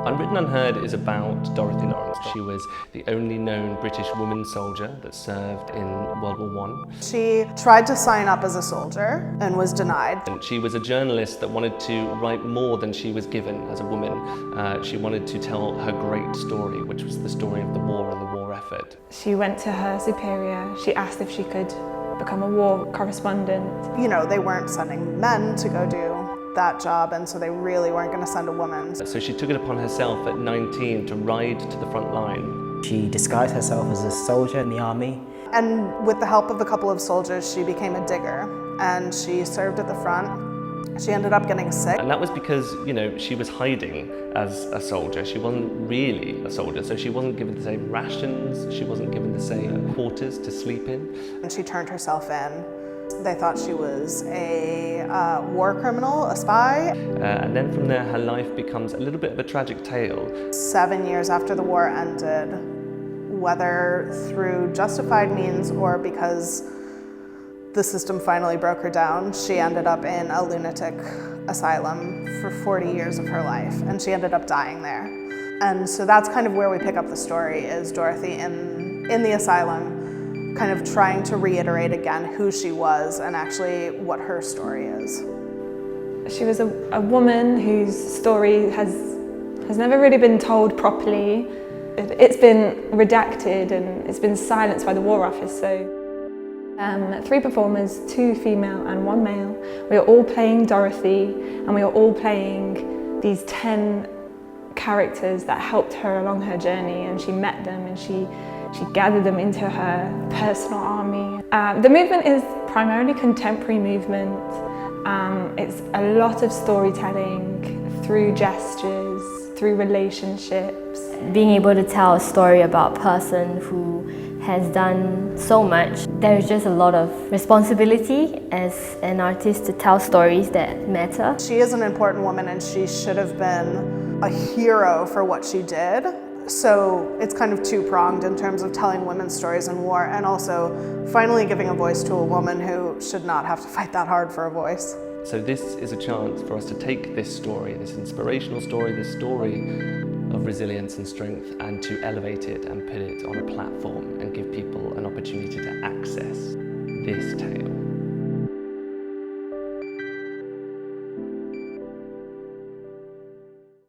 Unwritten Unheard is about Dorothy Lawrence. She was the only known British woman soldier that served in World War I. She tried to sign up as a soldier and was denied. And she was a journalist that wanted to write more than she was given as a woman. She wanted to tell her great story, which was the story of the war and the war effort. She went to her superior. She asked if she could become a war correspondent. You know, they weren't sending men to go do that job, and so they really weren't going to send a woman. So she took it upon herself at 19 to ride to the front line. She disguised herself as a soldier in the army. And with the help of a couple of soldiers, she became a digger, and she served at the front. She ended up getting sick. And that was because, you know, she was hiding as a soldier. She wasn't really a soldier, so she wasn't given the same rations, she wasn't given the same quarters to sleep in. And she turned herself in. They thought she was a war criminal, a spy. And then from there, her life becomes a little bit of a tragic tale. 7 years after the war ended, whether through justified means or because the system finally broke her down, she ended up in a lunatic asylum for 40 years of her life, and she ended up dying there. And so that's kind of where we pick up the story, is Dorothy in the asylum, kind of trying to reiterate again who she was and actually what her story is. She was a woman whose story has never really been told properly. It's been redacted and it's been silenced by the War Office. So 3 performers, 2 female and 1 male. We are all playing Dorothy, and we are all playing these 10 characters that helped her along her journey, and she met them and she gathered them into her personal army. The movement is primarily contemporary movement. It's a lot of storytelling through gestures, through relationships. Being able to tell a story about a person who has done so much, there's just a lot of responsibility as an artist to tell stories that matter. She is an important woman, and she should have been a hero for what she did. So it's kind of two-pronged in terms of telling women's stories in war, and also finally giving a voice to a woman who should not have to fight that hard for a voice. So this is a chance for us to take this story, this inspirational story, this story of resilience and strength, and to elevate it and put it on a platform and give people an opportunity to access this tale.